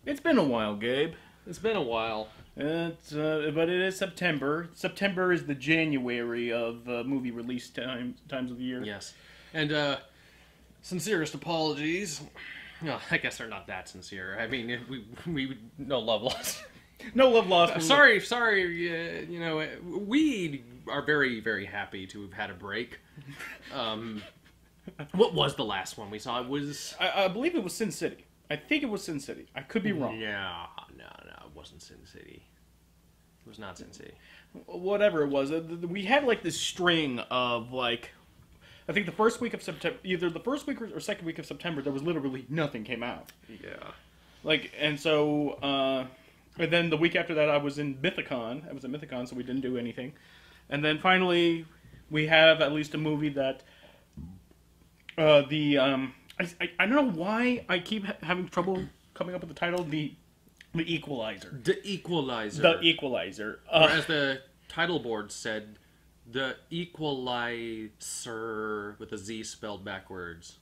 It's been a while, Gabe. It's been a while. But it is September. September is the January of movie release times of the year. Yes. And, sincerest apologies. No, I guess they're not that sincere. I mean, we no love lost. No love lost. Sorry. We are very, very happy to have had a break. What was the last one we saw? It was... I believe it was Sin City. I think it was Sin City. I could be wrong. Yeah, no, it wasn't Sin City. It was not Sin City. Whatever it was, we had like this string of like, I think the first week of September, either the first week or second week of September, there was literally nothing came out. Yeah. Like, and so, and then the week after that, I was in Mythicon. I was at Mythicon, so we didn't do anything. And then finally, we have at least a movie that, I don't know why I keep having trouble coming up with the title. The Equalizer. The Equalizer. The Equalizer. Or as the title board said, the Equalizer with a Z spelled backwards.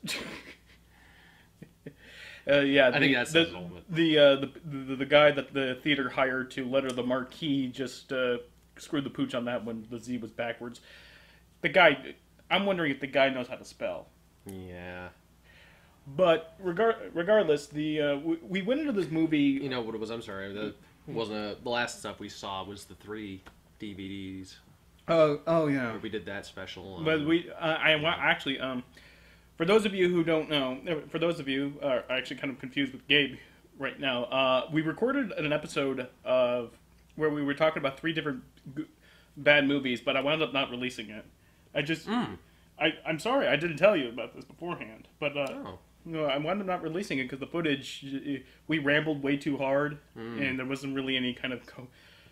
Yeah, I think that's the guy that the theater hired to letter the marquee just screwed the pooch on that when the Z was backwards. The guy, I'm wondering if the guy knows how to spell. Yeah. But regardless, we went into this movie. You know what it was? I'm sorry. The last stuff we saw was the 3 DVDs. Oh yeah. Where we did that special. But actually, for those of you who don't know, for those of you are actually kind of confused with Gabe right now, we recorded an episode of where we were talking about 3 different bad movies, but I wound up not releasing it. I'm sorry, I didn't tell you about this beforehand, but no, I wound up not releasing it because the footage, we rambled way too hard, and there wasn't really any kind of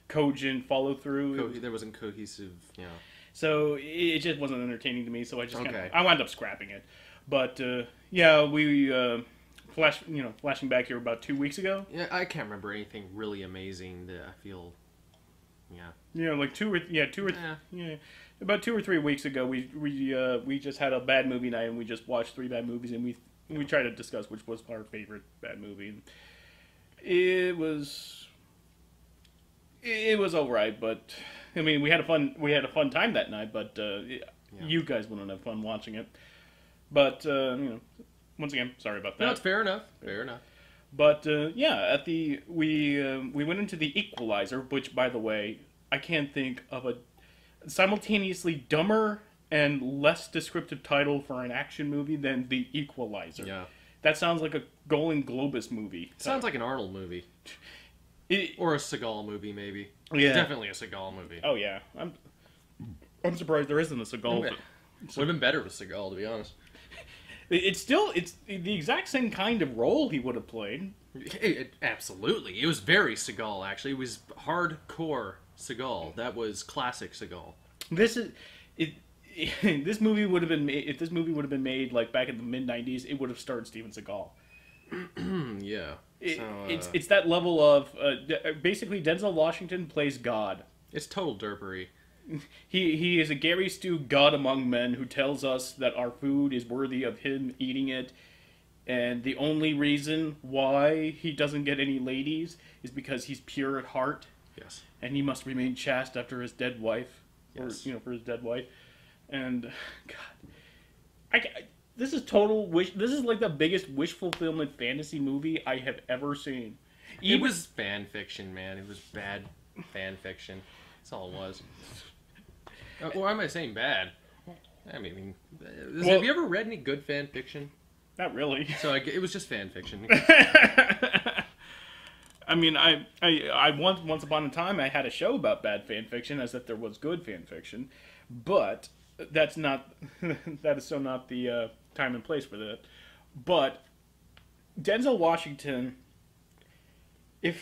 cogent follow through. There wasn't cohesive, yeah. So it just wasn't entertaining to me. So I just I wound up scrapping it. But yeah, we flashing back here about 2 weeks ago. Yeah, I can't remember anything really amazing that I feel. Yeah. Yeah, like about 2 or 3 weeks ago, we just had a bad movie night and we just watched 3 bad movies and we tried to discuss which was our favorite bad movie. And it was all right, but I mean we had a fun time that night, but you guys wouldn't have fun watching it. But once again, sorry about that. No, it's fair enough. Fair enough. But yeah, we went into the Equalizer, which, by the way, I can't think of a simultaneously dumber and less descriptive title for an action movie than The Equalizer. Yeah. That sounds like a Golden Globus movie. Sounds like an Arnold movie. Or a Seagal movie, maybe. Yeah. Definitely a Seagal movie. Oh, yeah. I'm surprised there isn't a Seagal. Would have been better with Seagal, to be honest. It's the exact same kind of role he would have played. Absolutely. It was very Seagal, actually. It was hardcore Seagal. That was classic Seagal. This movie would have been made, if this movie would have been made like back in the mid-90s, it would have starred Steven Seagal. Yeah. It's that level of basically Denzel Washington plays God. It's total derpery. He is a Gary Stu God among men who tells us that our food is worthy of him eating it, and the only reason why he doesn't get any ladies is because he's pure at heart. Yes. And he must remain chaste after his dead wife. Yes. For his dead wife. And God, this is total wish. This is like the biggest wish fulfillment fantasy movie I have ever seen. It was fan fiction, man. It was bad fan fiction. That's all it was. Why am I saying bad? I mean, have you ever read any good fan fiction? Not really. So it was just fan fiction. I mean, I once upon a time I had a show about bad fan fiction, as if there was good fan fiction, but that is so not the time and place for that. But Denzel Washington, I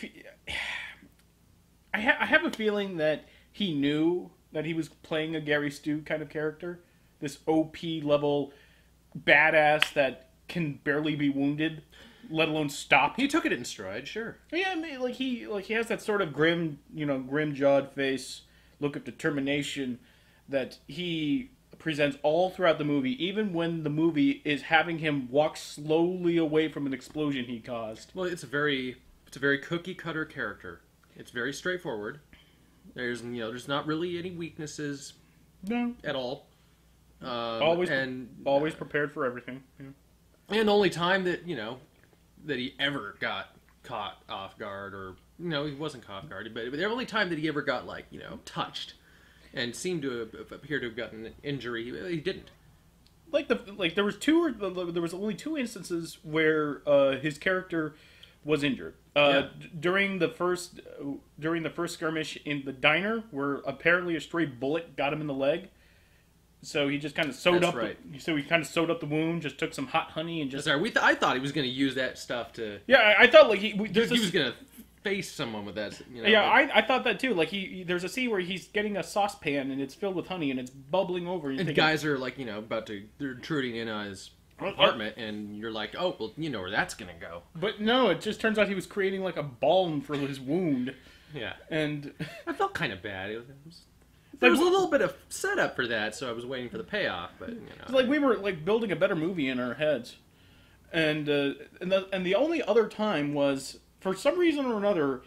have a feeling that he knew that he was playing a Gary Stu kind of character, this OP level badass that can barely be wounded, let alone stopped. He took it in stride, sure. Yeah, I mean, he has that sort of grim-jawed face, look of determination that he presents all throughout the movie, even when the movie is having him walk slowly away from an explosion he caused. Well, it's It's a very cookie cutter character. It's very straightforward. There's not really any weaknesses at all. Always prepared for everything. Yeah. And the only time that that he ever got caught off guard, or he wasn't caught off guard, but the only time that he ever got touched and seemed to appear to have gotten an injury, he didn't. There was only two instances where his character was injured. During the first skirmish in the diner, where apparently a stray bullet got him in the leg. So he just kind of sewed up. Right. So he kind of sewed up the wound. Just took some hot honey and just. Sorry, I thought he was going to use that stuff to. Yeah, I thought he was going to face someone with that. I thought that too. There's a scene where he's getting a saucepan and it's filled with honey and it's bubbling over. And guys are they're intruding in on his apartment, and you're like, oh, well, you know where that's going to go. But no, it just turns out he was creating like a balm for his wound. Yeah, and I felt kind of bad. There was a little bit of setup for that, so I was waiting for the payoff. But it's like we were building a better movie in our heads, and the only other time was, for some reason or another,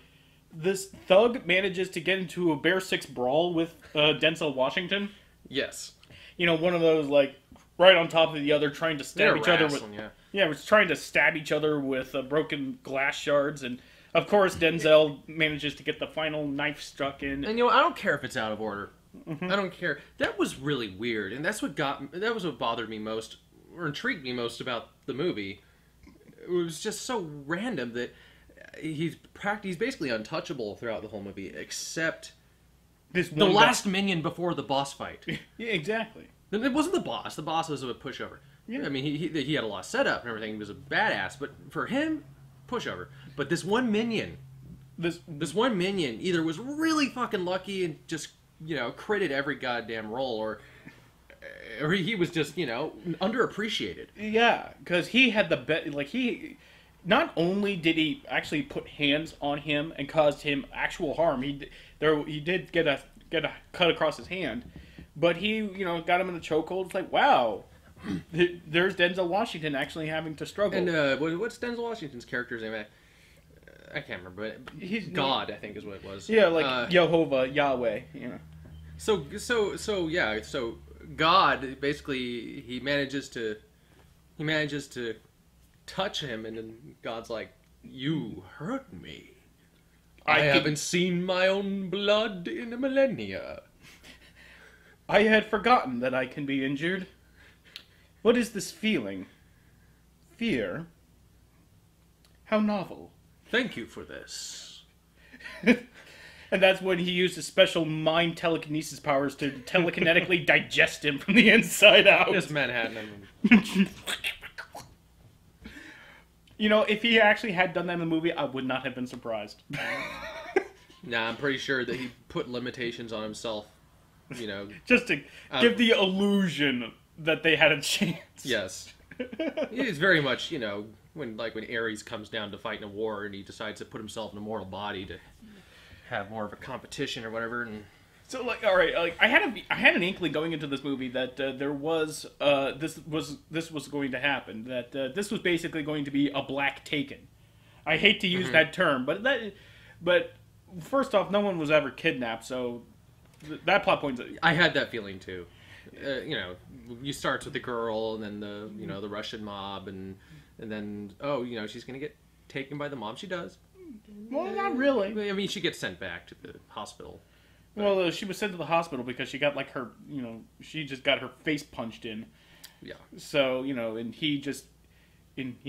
this thug manages to get into a Bear 6 brawl with Denzel Washington. Yes, one of those right on top of the other, trying to stab each other with. It was trying to stab each other with broken glass shards. And of course, Denzel manages to get the final knife struck in. And I don't care if it's out of order. Mm-hmm. I don't care. That was really weird, and that was what bothered me most, or intrigued me most about the movie. It was just so random that he's basically untouchable throughout the whole movie, except the last minion before the boss fight. Yeah, exactly. It wasn't the boss. The boss was a pushover. Yeah. I mean, he had a lot of setup and everything. He was a badass, but for him, pushover. But this one minion, either was really fucking lucky and just critted every goddamn roll, or he was just underappreciated. Yeah, because he had the he. Not only did he actually put hands on him and caused him actual harm, he did get a cut across his hand, but he got him in the chokehold. It's like, wow, there's Denzel Washington actually having to struggle. And what's Denzel Washington's character's name? I can't remember, but he's God, I think is what it was. Yeah, Jehovah, Yahweh. So God basically he manages to touch him, and then God's like, "You hurt me. I haven't seen my own blood in a millennia. I had forgotten that I can be injured. What is this feeling? Fear? How novel. Thank you for this." And that's when he used his special mind telekinesis powers to telekinetically digest him from the inside out. Just Manhattan. If he actually had done that in the movie, I would not have been surprised. Nah, I'm pretty sure that he put limitations on himself, just to give the illusion that they had a chance. Yes. It's very much, when Ares comes down to fight in a war and he decides to put himself in a mortal body to have more of a competition or whatever. And so, all right, I had an inkling going into this movie that there was this was going to happen. That this was basically going to be a black Taken. I hate to use that term, but first off, no one was ever kidnapped, so that plot point. I had that feeling too. You starts with the girl, and then the Russian mob, and then she's gonna get taken by the mob. She does. Well, not really. I mean, she gets sent back to the hospital. Well, she was sent to the hospital because she got her, she just got her face punched in. Yeah. So and he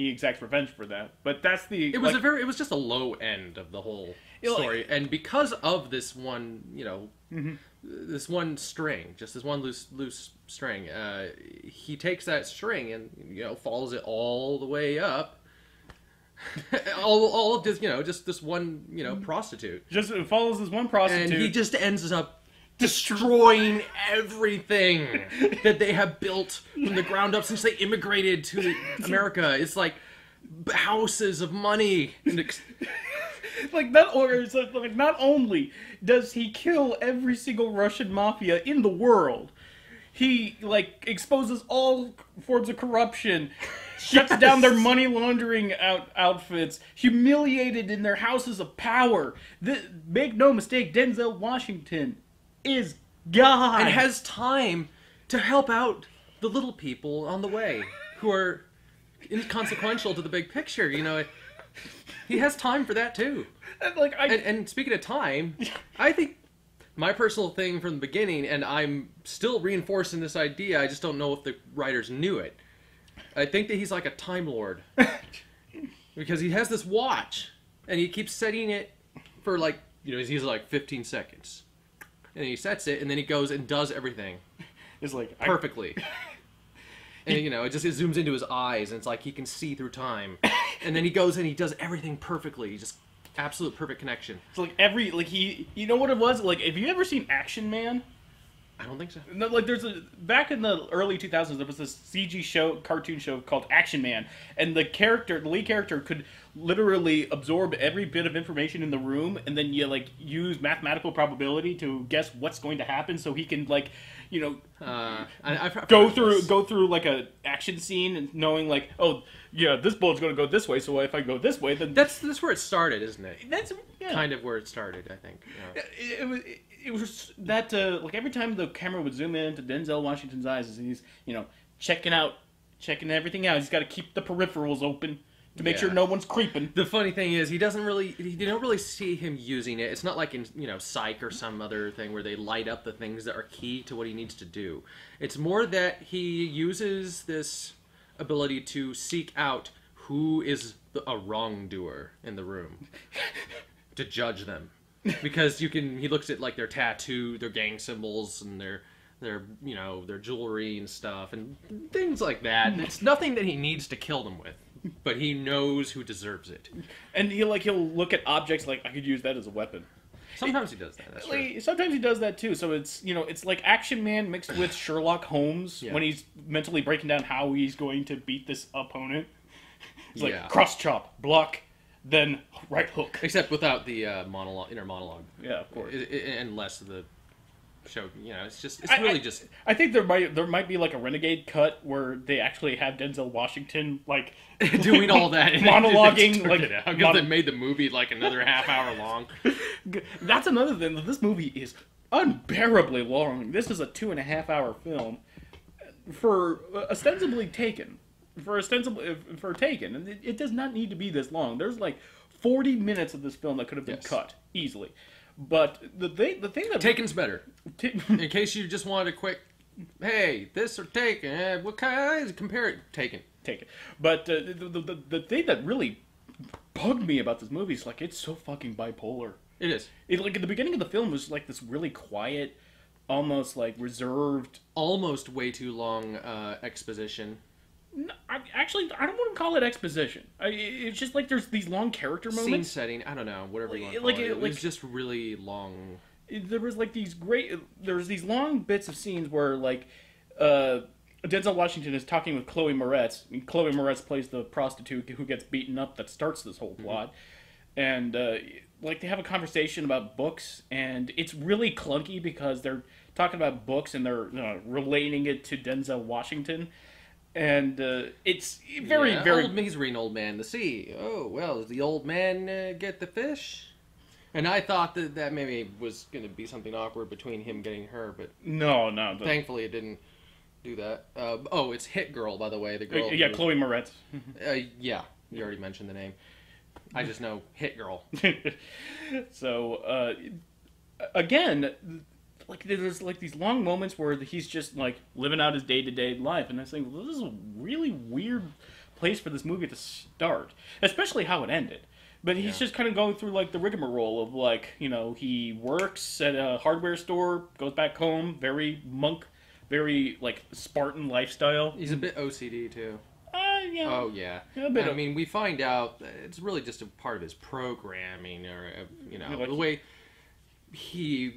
exacts revenge for that. But that's the. It was just a low end of the whole story, and because of this one, this one string, just this one loose string, he takes that string and follows it all the way up. all of this, just this one, prostitute. Just follows this one prostitute, and he just ends up destroying everything that they have built from the ground up since they immigrated to America. It's like houses of money. Not only does he kill every single Russian mafia in the world, he exposes all forms of corruption. shuts down their money laundering outfits, humiliated in their houses of power. Make no mistake, Denzel Washington is God. And has time to help out the little people on the way who are inconsequential to the big picture. You know, he has time for that too. And speaking of time, I think my personal thing from the beginning, and I'm still reinforcing this idea, I just don't know if the writers knew it. I think that he's like a Time Lord. Because he has this watch, and he keeps setting it for like, you know, he's like 15 seconds. And he sets it, and then he goes and does everything. It's like perfectly. And, you know, it zooms into his eyes, and it's like he can see through time. And then he goes and he does everything perfectly. Just absolute perfect connection. It's like you know what it was? Like, have you ever seen Action Man? I don't think so. No, like back in the early 2000s, there was this CG cartoon show called Action Man, and the lead character could literally absorb every bit of information in the room, and then you like use mathematical probability to guess what's going to happen, so he can like, you know, go through like a action scene and knowing like, oh yeah, this bullet's going to go this way, so if I go this way, then that's where it started, isn't it? That's kind of where it started, I think. Yeah. It was that like every time the camera would zoom in to Denzel Washington's eyes, as he's, you know, checking everything out. He's got to keep the peripherals open to make sure no one's creeping. The funny thing is, you don't really see him using it. It's not like in, you know, Psych or some other thing where they light up the things that are key to what he needs to do. It's more that he uses this ability to seek out who is a wrongdoer in the room to judge them. Because he looks at like their tattoo, their gang symbols, and their you know, their jewelry and stuff and things like that. It's nothing that he needs to kill them with, but he knows who deserves it. And he'll look at objects like, I could use that as a weapon. Sometimes he does that. That's true. Sometimes he does that too. So it's, you know, it's like Action Man mixed with Sherlock Holmes when he's mentally breaking down how he's going to beat this opponent. It's like cross chop, block, then right hook. Except without the inner monologue. Yeah, of course. And less of the show. You know, it's really just. I think there might be like a renegade cut where they actually have Denzel Washington like doing all that monologuing like because they made the movie like another half hour long. That's another thing. This movie is unbearably long. This is a 2.5 hour film for ostensibly Taken. For Taken, and it does not need to be this long. There's like 40 minutes of this film that could have been cut easily. But the thing that Taken's better. In case you just wanted a quick, hey, this or Taken, what kind of compare it? Taken. But the thing that really bugged me about this movie is like it's so fucking bipolar. It is. Like at the beginning of the film was like this really quiet, almost like reserved, almost way too long exposition. No, I don't want to call it exposition. It's just like there's these long character moments. Scene setting, I don't know, whatever you want to call it. It was just really long. There was like there's these long bits of scenes where like Denzel Washington is talking with Chloe Moretz. I mean, Chloe Moretz plays the prostitute who gets beaten up that starts this whole plot. And like they have a conversation about books, and it's really clunky because they're talking about books and they're relating it to Denzel Washington. And it's very... He's reading Old Man to Sea. Oh, well, does the old man get the fish? And I thought that maybe was going to be something awkward between him getting her, but... No. Thankfully, it didn't do that. It's Hit Girl, by the way. The girl. Chloe Moretz. Yeah, you already mentioned the name. I just know Hit Girl. So, again... Like there's like these long moments where he's just like living out his day-to-day life, and I think, well, this is a really weird place for this movie to start, especially how it ended. But he's just kind of going through like the rigmarole of like, you know, he works at a hardware store, goes back home, very like Spartan lifestyle. He's a bit OCD too. Yeah. Oh yeah. I mean, we find out that it's really just a part of his programming, or the way. He,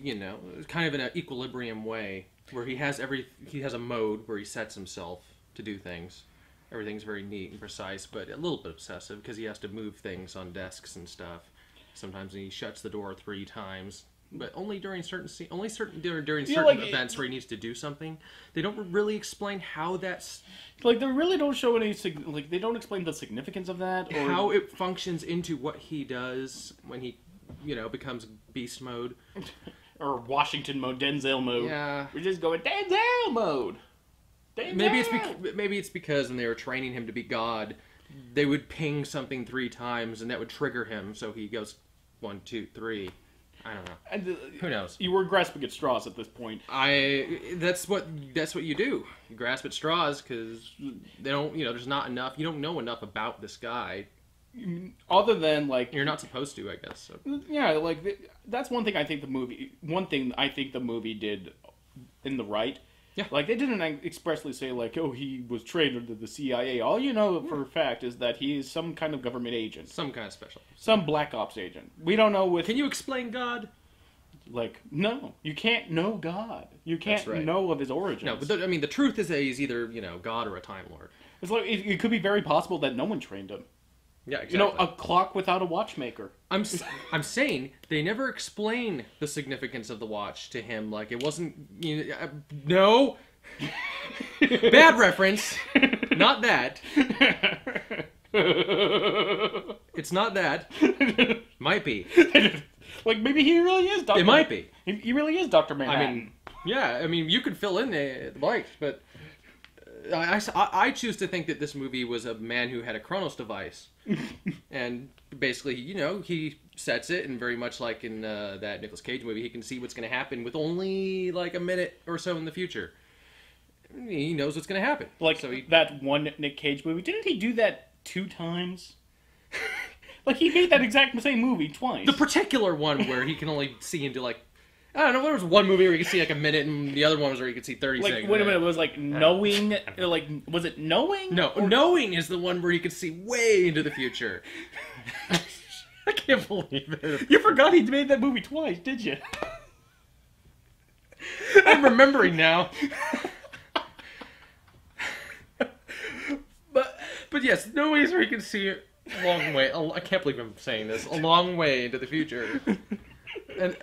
kind of in an equilibrium way, where he has a mode where he sets himself to do things. Everything's very neat and precise, but a little bit obsessive because he has to move things on desks and stuff. Sometimes he shuts the door 3 times but only during during certain like, events where he needs to do something. They don't really explain how that's like they really don't show any like they don't explain the significance of that or how it functions into what he does when he becomes beast mode or Washington mode, Denzel mode. Yeah, we're just going Denzel mode. Denzel! Maybe it's because when they were training him to be God, they would ping something 3 times and that would trigger him, so he goes 1, 2, 3. I don't know. And, who knows? You were grasping at straws at this point. That's what you do. You grasp at straws because they don't. There's not enough. You don't know enough about this guy. Other than like you're not supposed to, I guess. So. Yeah, like that's one thing I think the movie did in the right. Yeah. Like they didn't expressly say like, oh, he was trained under the CIA. All you know for a fact is that he is some kind of government agent, some kind of special, some black ops agent. We don't know with. Can you explain God? Like no, you can't know God. You can't know of his origins. No, but the truth is that he's either God or a Time Lord. It's like it could be very possible that no one trained him. Yeah, exactly. A clock without a watchmaker. I'm saying they never explain the significance of the watch to him. Like it wasn't. No. Bad reference. Not that. It's not that. Might be. Like maybe he really is Dr. It might be. He really is Dr. Manhattan. I mean, you could fill in the blanks, but I choose to think that this movie was a man who had a Chronos device. And basically, he sets it, and very much like in that Nicolas Cage movie, he can see what's going to happen with only like a minute or so in the future. He knows what's going to happen. Like that one Nick Cage movie. Didn't he do that 2 times? Like he made that exact same movie twice. The particular one where he can only see into like I don't know. There was one movie where you could see like a minute, and the other one was where you could see 30 seconds. Wait a minute, it was like knowing. Like, was it knowing? No, knowing is the one where you could see way into the future. I can't believe it. You forgot he made that movie twice, did you? I'm remembering now. But yes, knowing is where you can see a long way. I can't believe I'm saying this. A long way into the future. And.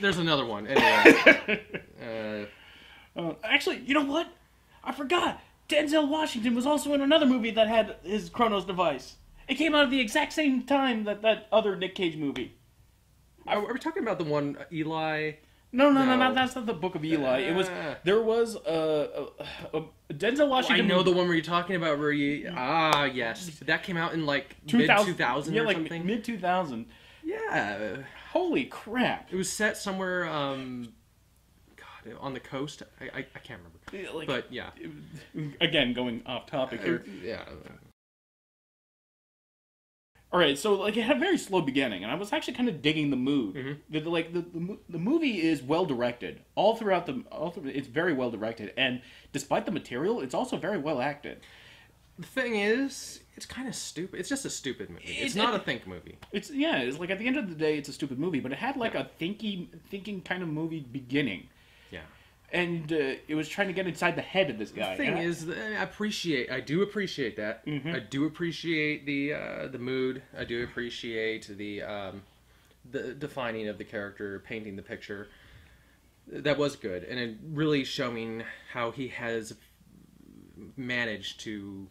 There's another one. Anyway. Actually, you know what? I forgot. Denzel Washington was also in another movie that had his Chronos device. It came out at the exact same time that other Nick Cage movie. Are we talking about the one Eli? No, that's not the Book of Eli. There was Denzel Washington. I know the one where you're talking about where yes. That came out in like mid-2000 or something. Mid-2000. Yeah. Holy crap! It was set somewhere, on the coast. I can't remember. But yeah. Again, going off topic here. Yeah. All right, so like it had a very slow beginning, and I was actually kind of digging the mood. Mm-hmm. The movie is well directed all throughout it's very well directed, and despite the material, it's also very well acted. The thing is, it's kind of stupid. It's just a stupid movie. It's not a think movie. It's like at the end of the day, it's a stupid movie, but it had like a thinking kind of movie beginning. Yeah. And it was trying to get inside the head of this guy. The thing is, I do appreciate that. Mm-hmm. I do appreciate the mood. I do appreciate the defining of the character, painting the picture. That was good, and it really showing how he has managed to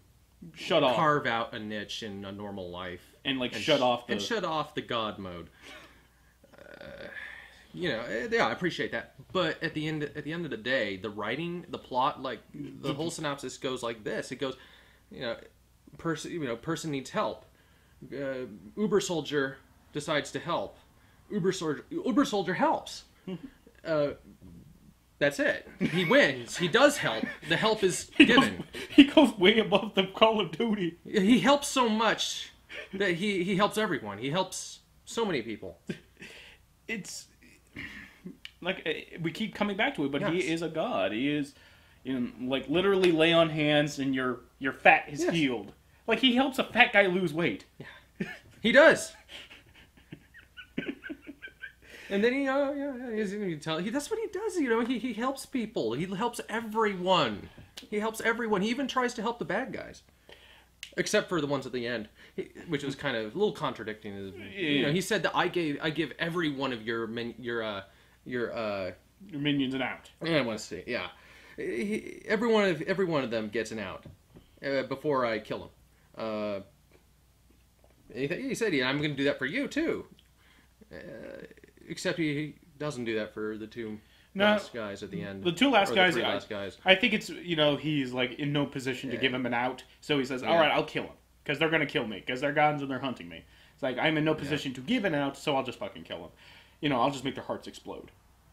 carve out a niche in a normal life, and shut off the God mode. I appreciate that. But at the end of the day, the writing, the plot, like the whole synopsis goes like this. It goes, person needs help. Uber soldier decides to help. Uber soldier helps. That's it. He wins. He does help. The help is given. He goes way above the Call of Duty. He helps so much that he helps everyone. He helps so many people. It's like we keep coming back to it, but yes. He is a god. He is, like literally lay on hands and your fat is healed. Like he helps a fat guy lose weight. Yeah. He does. And then that's what he does. He helps people. He helps everyone. He even tries to help the bad guys, except for the ones at the end. which was kind of a little contradicting. You know, he said that I give every one of your minions an out. I want to say, yeah. Every one of them gets an out before I kill him. He said, "Yeah, I'm going to do that for you too." Except he doesn't do that for the two last guys at the end. The two last guys, last guys. I think it's he's like in no position to give him an out, so he says, "All right, I'll kill him because they're going to kill me because they're guns and they're hunting me." It's like I'm in no position to give an out, so I'll just fucking kill him. I'll just make their hearts explode.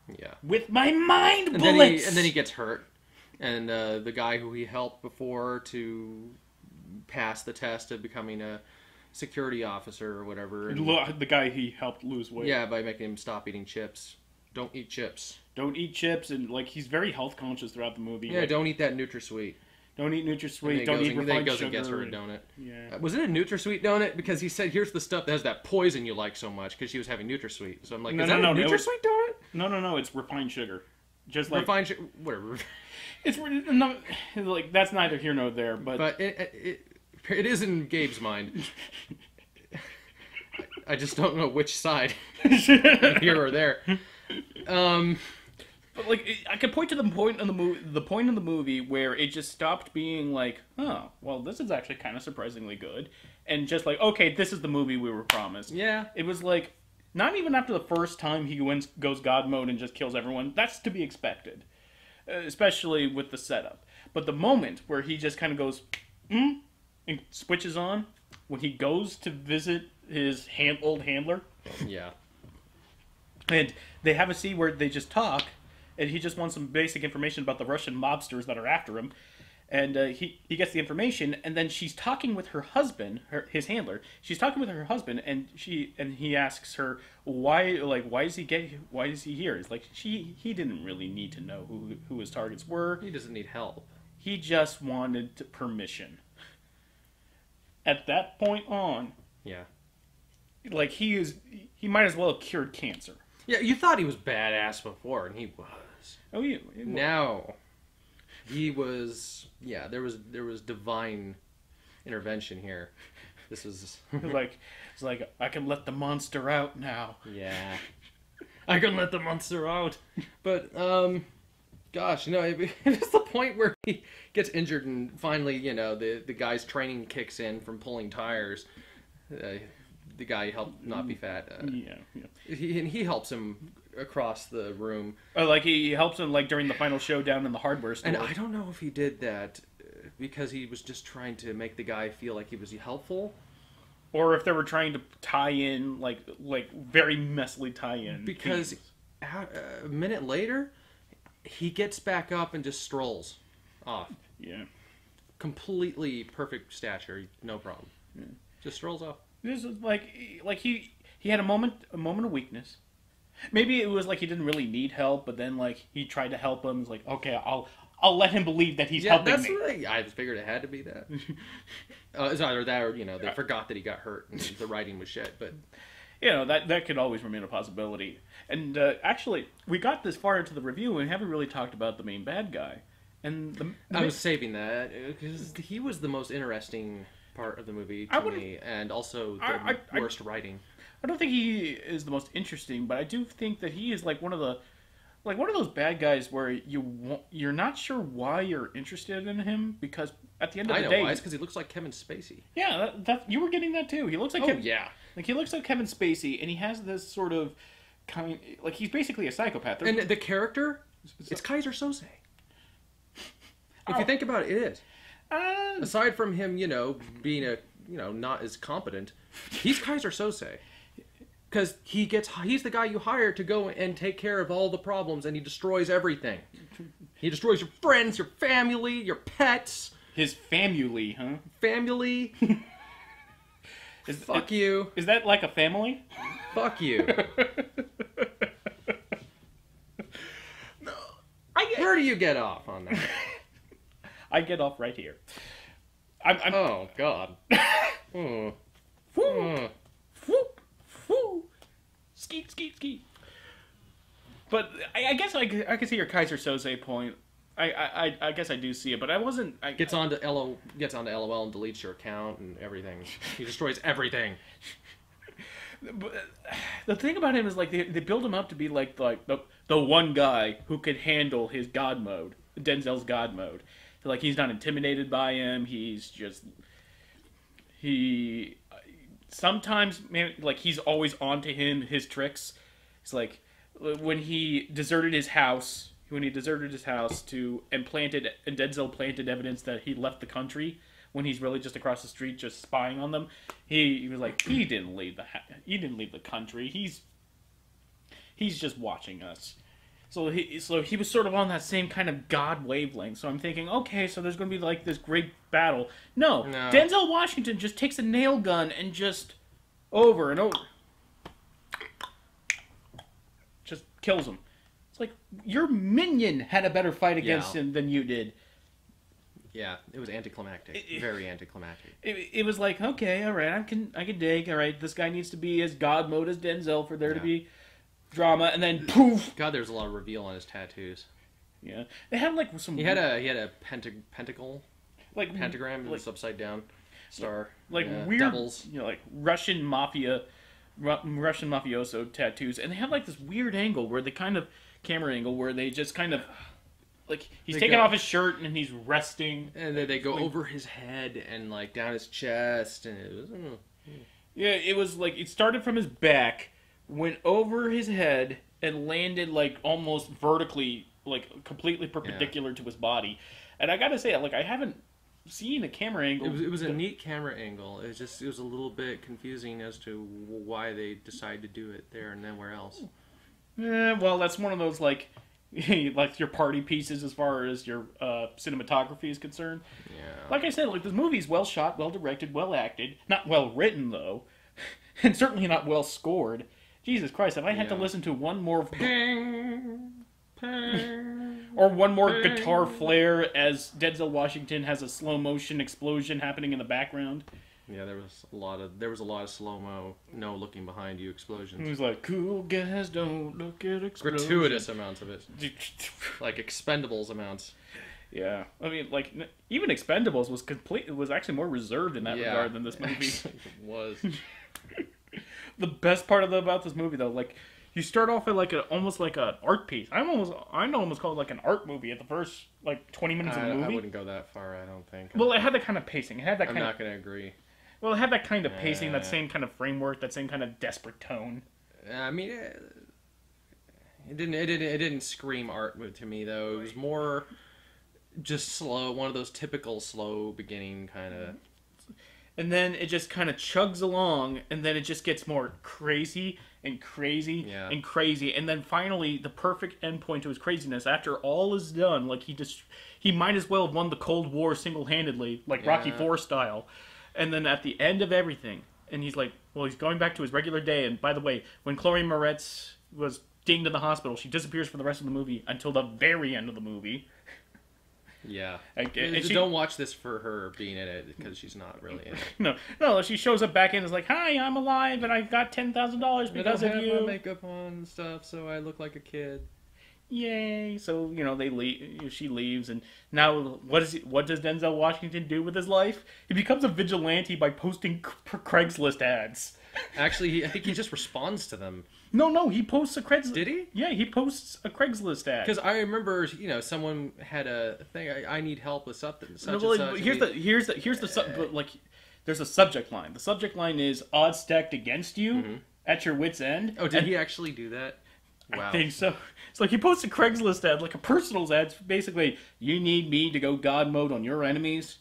Yeah. With my mind bullets! And then he gets hurt. And the guy who he helped before to pass the test of becoming a security officer or whatever. The guy he helped lose weight. Yeah, by making him stop eating chips. Don't eat chips. Don't eat chips. And, he's very health conscious throughout the movie. Yeah, don't eat that NutraSweet. Don't eat NutraSweet. Don't eat refined sugar. Then he goes and gets her a donut. Yeah. Was it a NutraSweet donut? Because he said, here's the stuff that has that poison you like so much, because she was having NutraSweet. So I'm like, is that a NutraSweet donut? No, it's refined sugar. Just like... Refined sugar, whatever. It's no, that's neither here nor there, but it is in Gabe's mind. I just don't know which side, here or there. But I could point to the point in the movie where it just stopped being like, oh, well, this is actually kind of surprisingly good, and just like, okay, this is the movie we were promised. Yeah, it was like not even after the first time he goes God mode and just kills everyone. That's to be expected. Especially with the setup. But the moment where he just kind of goes, and switches on, when he goes to visit his old handler. Yeah. And they have a scene where they just talk, and he just wants some basic information about the Russian mobsters that are after him. And he gets the information, and then she's talking with her husband, his handler. She's talking with her husband, and he asks her why is he here? It's like he didn't really need to know who his targets were. He doesn't need help. He just wanted permission. At that point on, yeah, he might as well have cured cancer. Yeah, you thought he was badass before, and he was. Oh yeah. Now. He was, yeah. There was divine intervention here. This was it's like I can let the monster out now. Yeah, I can let the monster out. But gosh, it's the point where he gets injured, and finally, the guy's training kicks in from pulling tires. The guy helped not be fat. Yeah. He helps him across the room. He helps him during the final showdown in the hardware store. And I don't know if he did that because he was just trying to make the guy feel like he was helpful, or if they were trying to tie in very messily tie in. Because a minute later, he gets back up and just strolls off. Yeah. Completely perfect stature, no problem. Yeah. Just strolls off. This is he had a moment of weakness. Maybe it was he didn't really need help, but then he tried to help him. It's okay, I'll let him believe that he's helping me. Right. I figured it had to be that. It's either that or they forgot that he got hurt and the writing was shit. But that could always remain a possibility. And actually, we got this far into the review and we haven't really talked about the main bad guy. And I was saving that because he was the most interesting part of the movie to me, and also the worst writing. I don't think he is the most interesting, but I do think that he is one of those bad guys where you're not sure why you're interested in him, because at the end of the day, why. It's because he looks like Kevin Spacey. Yeah, that you were getting that too. He looks like he looks like Kevin Spacey, and he has this sort of he's basically a psychopath. And the character, it's Kaiser Soze. If you think about it, it is. Aside from him, being not as competent, he's Kaiser Soze. Because he's the guy you hire to go and take care of all the problems, and he destroys everything. He destroys your friends, your family, your pets. His family, huh? Family. Fuck you. Is that like a family? Fuck you. No. Where do you get off on that? I get off right here. Oh, God. Whoop. Whoop. Whoop. Skeet, skeet, skeet. But I guess I can see your Kaiser Soze point. I guess I do see it, but I wasn't. Gets onto LOL and deletes your account and everything. He destroys everything. But the thing about him is like they build him up to be like the one guy who could handle his God mode, Denzel's God mode. So, like he's not intimidated by him. He sometimes like he's always on to him, his tricks. It's like when he deserted his house. When he deserted his house and Denzel planted evidence that he left the country when he's really just across the street just spying on them. He was like, he didn't leave the country. He's just watching us. So he was sort of on that same kind of God wavelength. So I'm thinking, okay, so there's going to be like this great battle. No. Denzel Washington just takes a nail gun and just over and over just kills him. It's like your minion had a better fight against him than you did. Yeah, it was anticlimactic. Very anticlimactic. It was like, okay, all right, I can dig. All right, this guy needs to be as God mode as Denzel for there to be drama, and then poof. God, there's a lot of reveal on his tattoos. Yeah, they had like some. He had a pentacle, like pentagram, like upside down star, like weird devils. Like Russian mafioso tattoos, and they have like this weird angle where they kind of. Camera angle where they just kind of like he's taking off his shirt and he's resting, and then they go over his head and like down his chest, and it was it was like it started from his back, went over his head, and landed like almost vertically, like completely perpendicular to his body. And I gotta say, like I haven't seen a camera angle. It was a neat camera angle. It was a little bit confusing as to why they decided to do it there and then where else. Well, that's one of those, like your party pieces as far as your cinematography is concerned. Yeah. Like I said, like this movie's well shot, well directed, well acted. Not well written, though. And certainly not well scored. Jesus Christ, if I had to listen to one more... Ping, ping, or one more ping. Guitar flare as Denzel Washington has a slow motion explosion happening in the background... Yeah, there was a lot of slow-mo, no looking behind you explosions. He was like, cool guys don't look at explosions. Gratuitous amounts of it. Like Expendables amounts. Yeah. I mean, like, even Expendables was actually more reserved in that regard than this movie. It was. The best part about this movie, though, like, you start off at almost like an art piece. I almost call it like an art movie at the first, like, 20 minutes of the movie. I wouldn't go that far, I don't think. Well, it had that kind of pacing. I'm not going to agree. Well, it had that kind of pacing, that same kind of framework, that same kind of desperate tone. I mean, it didn't scream art to me though. It was more just slow, one of those typical slow beginning kind of. And then it just kind of chugs along, and then it just gets more crazy and crazy and crazy, and then finally the perfect endpoint to his craziness. After all is done, like he might as well have won the Cold War single-handedly, like Rocky IV style. And then at the end of everything, and he's like, well, he's going back to his regular day. And by the way, when Chloe Moretz was dinged in the hospital, she disappears for the rest of the movie until the very end of the movie. Yeah. And don't watch this for her being in it, because she's not really in it. No, she shows up back in and is like, hi, I'm alive, and I got $10,000 because of you. I don't have my makeup on and stuff, so I look like a kid. Yay! So they leave. She leaves, and now what does Denzel Washington do with his life? He becomes a vigilante by posting Craigslist ads. Actually, I think he just responds to them. No, he posts a Craigslist. Did he? Yeah, he posts a Craigslist ad. Because I remember, someone had a thing. I need help with something. Such well, and such. Here's there's a subject line. The subject line is odds stacked against you at your wit's end. Oh, did he actually do that? Wow. I think so. It's like he posts a Craigslist ad, like a personals ad. It's basically, you need me to go God mode on your enemies.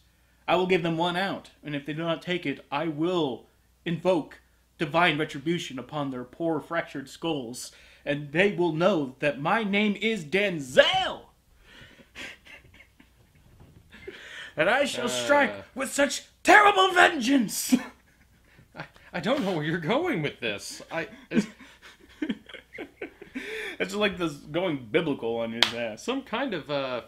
I will give them one out, and if they do not take it, I will invoke divine retribution upon their poor fractured skulls, and they will know that my name is Denzel. And I shall strike with such terrible vengeance. I don't know where you're going with this. It's just like this going biblical on his ass. Some kind of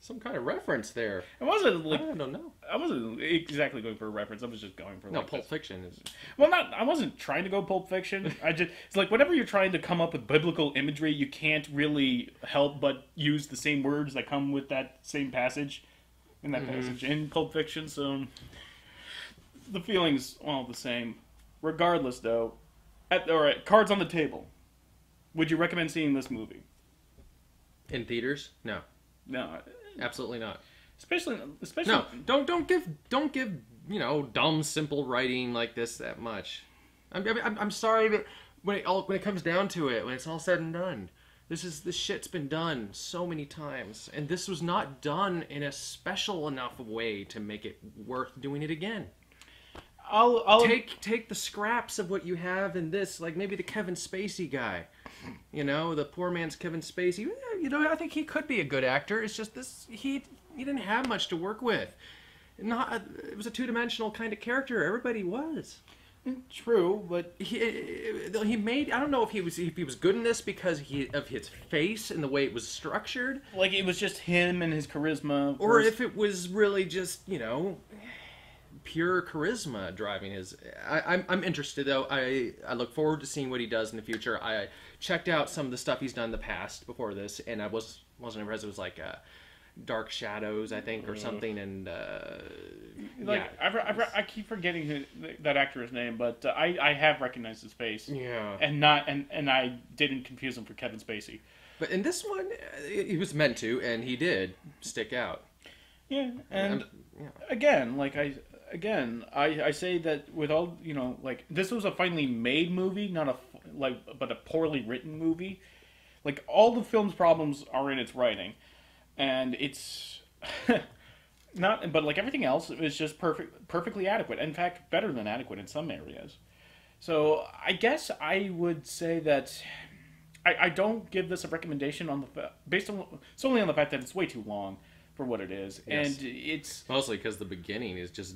Some kind of reference there. It wasn't like... I don't know. I wasn't exactly going for a reference. I was just going for No, like Pulp this. Fiction is... Well, not... I wasn't trying to go Pulp Fiction. It's like whenever you're trying to come up with biblical imagery, you can't really help but use the same words that come with that same passage in that passage in Pulp Fiction. So the feeling's all the same. Regardless, though, all right, cards on the table. Would you recommend seeing this movie? In theaters? No. No. Absolutely not. Especially no. Don't give dumb simple writing like this that much. I'm sorry, but when it comes down to it, when it's all said and done, this shit's been done so many times, and this was not done in a special enough way to make it worth doing it again. I'll take the scraps of what you have in this, like maybe the Kevin Spacey guy. The poor man's Kevin Spacey. I think he could be a good actor. It's just this he didn't have much to work with. It was a two-dimensional kind of character. Everybody was. True, but he made. I don't know if he was good in this because of his face and the way it was structured. Like it was just him and his charisma, or if it was really just pure charisma driving his. I'm interested though. I look forward to seeing what he does in the future. I checked out some of the stuff he's done in the past before this, and I wasn't impressed. It was like Dark Shadows, I think, or something. And I keep forgetting that actor's name, but I have recognized his face. Yeah, and I didn't confuse him for Kevin Spacey. But in this one, he was meant to, and he did stick out. Yeah, and again, I say that with all this was a finely made movie, not but a poorly written movie. Like all the film's problems are in its writing, and it's not. But like everything else, is just perfectly adequate. In fact, better than adequate in some areas. So I guess I would say that I don't give this a recommendation solely on the fact that it's way too long for what it is, yes. And it's mostly because the beginning is just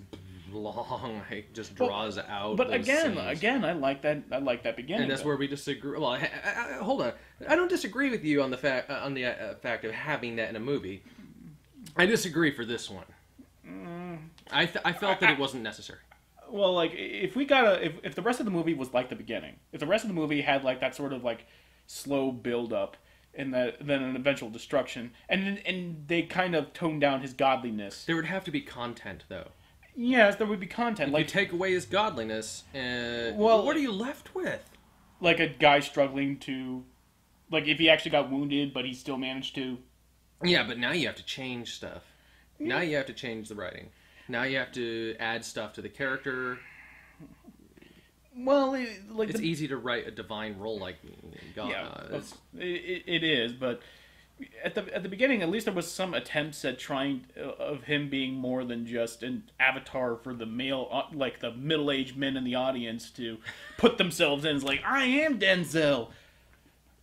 long. It just draws out. But again, I like that. I like that beginning. And that's where we disagree. Well, hold on. I don't disagree with you on the fact of having that in a movie. I disagree for this one. I felt that it wasn't necessary. Well, like if the rest of the movie was like the beginning, if the rest of the movie had like that sort of like slow build up. And then an eventual destruction, and they kind of toned down his godliness. There would have to be content, though. Yes, there would be content. If you take away his godliness, what are you left with? Like a guy struggling to, like if he actually got wounded, but he still managed to. Yeah, but now you have to change stuff. Yeah. Now you have to change the writing. Now you have to add stuff to the character. Well, it's easy to write a divine role like God. Yeah, it is, but at the beginning, at least there was some attempts at trying of him being more than just an avatar for the male, like the middle-aged men in the audience to put themselves in. It's like, I am Denzel.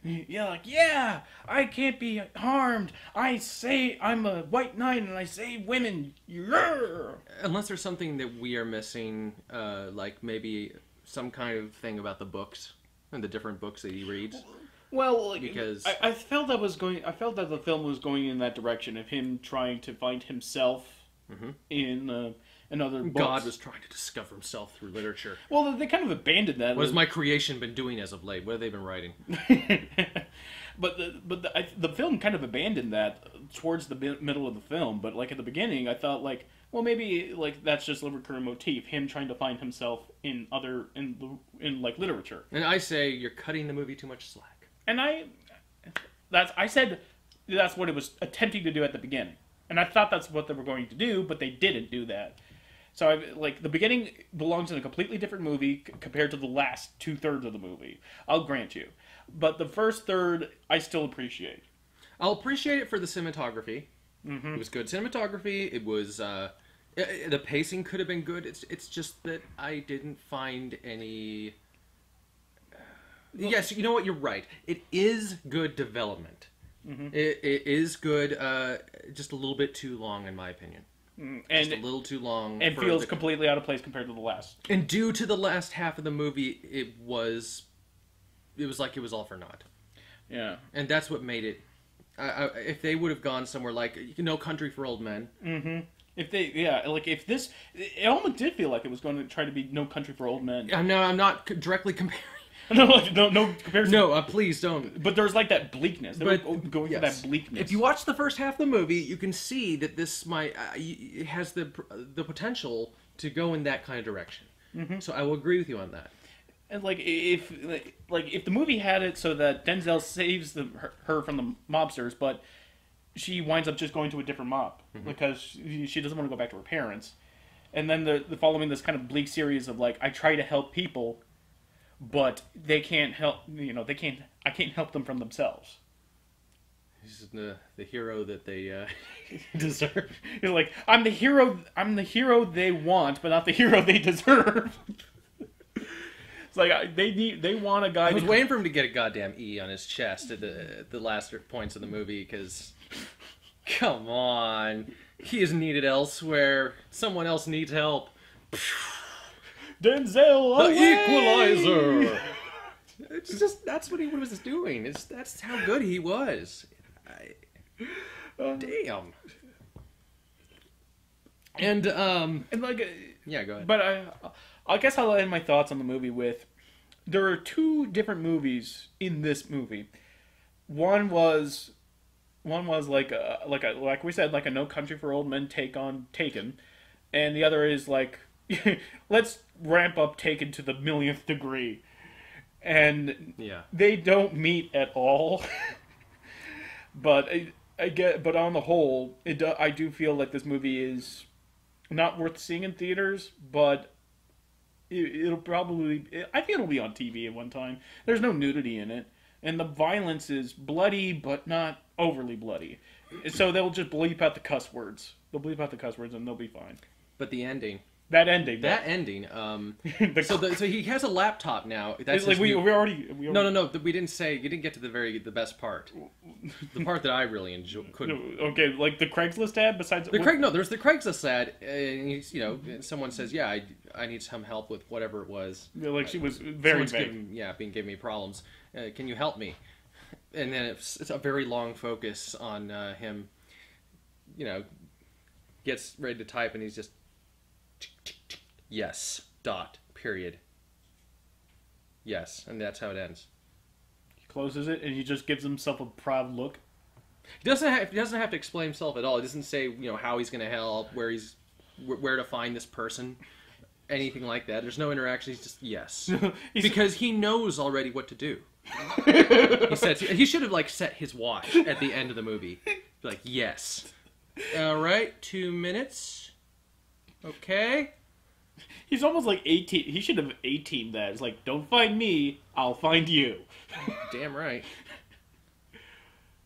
Yeah, like, yeah, I can't be harmed. I say I'm a white knight and I save women. Yeah. Unless there's something that we are missing, like maybe some kind of thing about the books and the different books that he reads. Well, because I felt that the film was going in that direction of him trying to find himself in other books. God was trying to discover himself through literature. Well, they kind of abandoned that. What has my creation been doing as of late? What have they been writing? But the film kind of abandoned that towards the middle of the film. But like at the beginning, I thought like, well, maybe like that's just a recurring motif, him trying to find himself in like literature. And I say you're cutting the movie too much slack. And I said that's what it was attempting to do at the beginning, and I thought that's what they were going to do, but they didn't do that. So the beginning belongs in a completely different movie compared to the last 2/3 of the movie. I'll grant you, but the first third I still appreciate. I'll appreciate it for the cinematography. Mm-hmm. It was good cinematography. It was the pacing could have been good. It's just that I didn't find any. Yes, you know what? You're right. It is good development. Mm-hmm. It is good. Just a little bit too long, in my opinion. And just a little too long. And feels completely out of place compared to the last. And due to the last half of the movie, it was like it was all for naught. Yeah. And that's what made it if they would have gone somewhere like No Country for Old Men. Mm-hmm. If this, it almost did feel like it was going to try to be No Country for Old Men. No, I'm not directly comparing. no comparison. No, please don't. But there's like that bleakness. They were going for that bleakness. If you watch the first half of the movie, you can see that this it has the potential to go in that kind of direction. Mm-hmm. So I will agree with you on that. And if the movie had it so that Denzel saves her from the mobsters, but she winds up just going to a different mob because she doesn't want to go back to her parents, and then the following this kind of bleak series of I try to help people, but they can't help. I can't help them from themselves. He's the hero that they deserve. You're like, I'm the hero they want, but not the hero they deserve. It's like they want a guy. I was waiting for him to get a goddamn E on his chest at the last points of the movie because, come on, he is needed elsewhere. Someone else needs help. Denzel, the Equalizer. It's just that's what he was doing. That's how good he was. Damn. And yeah, go ahead. But I guess I'll end my thoughts on the movie with there are two different movies in this movie. One was like we said, like a No Country for Old Men take on Taken, and the other is like let's ramp up Taken to the millionth degree, and they don't meet at all. But but on the whole, I do feel like this movie is not worth seeing in theaters, but it'll probably... I think it'll be on TV at one time. There's no nudity in it, and the violence is bloody, but not overly bloody. So they'll just bleep out the cuss words. They'll bleep out the cuss words, and they'll be fine. But the ending... That ending. So he has a laptop now. That's like we already. No. We didn't say. You didn't get to the best part. The part that I really enjoyed. Okay, like the Craigslist ad. Besides there's the Craigslist ad, and someone says, "Yeah, I need some help with whatever it was." Like she was very vague. Giving me problems. Can you help me? And then it's a very long focus on him. Gets ready to type, and he's just. Yes. Period. Yes, and that's how it ends. He closes it, and he just gives himself a proud look. He doesn't have to explain himself at all. He doesn't say how he's going to help, where to find this person, anything like that. There's no interaction. He's just yes, because he knows already what to do. He should have set his watch at the end of the movie. Be like yes. All right, 2 minutes. Okay. He's almost like 18. He should have 18 that. It's like, don't find me, I'll find you. Damn right.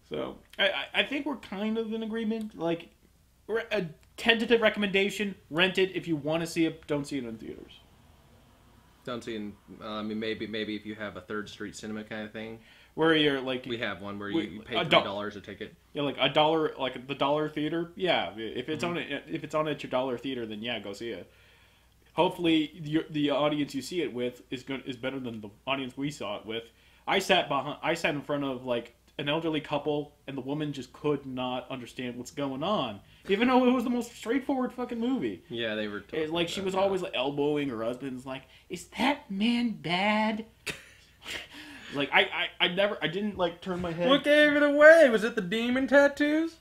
So, I think we're kind of in agreement. Like, a tentative recommendation, rent it if you want to see it, don't see it in theaters. Don't see it in, maybe if you have a 3rd Street cinema kind of thing. Where you're like... We have one where you pay $3 a ticket. Yeah, like $1, like the dollar theater. Yeah, if it's on at your dollar theater, then yeah, go see it. Hopefully, the audience you see it with is better than the audience we saw it with. I sat in front of an elderly couple, and the woman just could not understand what's going on, even though it was the most straightforward fucking movie. Yeah, they were. She was always elbowing her husband. Like, is that man bad? I didn't turn my head. What gave it away? Was it the demon tattoos?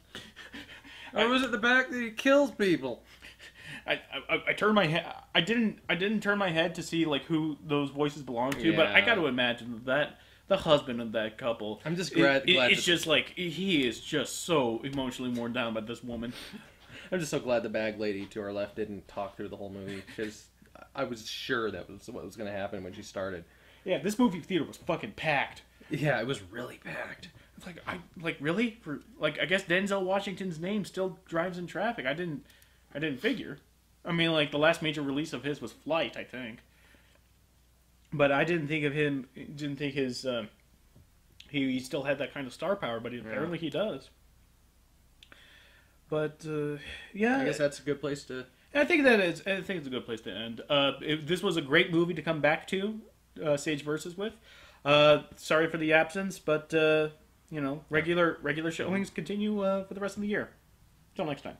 Or was it the fact that he kills people? I turned my head. I didn't turn my head to see who those voices belong to, but I got to imagine that the husband of that couple. I'm just glad. It's just he is just so emotionally worn down by this woman. I'm just so glad the bag lady to our left didn't talk through the whole movie because I was sure that was what was going to happen when she started. Yeah, this movie theater was fucking packed. Yeah, it was really packed. It's really for I guess Denzel Washington's name still drives in traffic. I didn't figure. I mean, the last major release of his was Flight, I think. But I didn't think of him. Didn't think his he still had that kind of star power, but apparently he does. But yeah, I guess that's a good place to. I think it's a good place to end. This was a great movie to come back to. Sage Versus with. Sorry for the absence, but regular showings continue for the rest of the year. Until next time.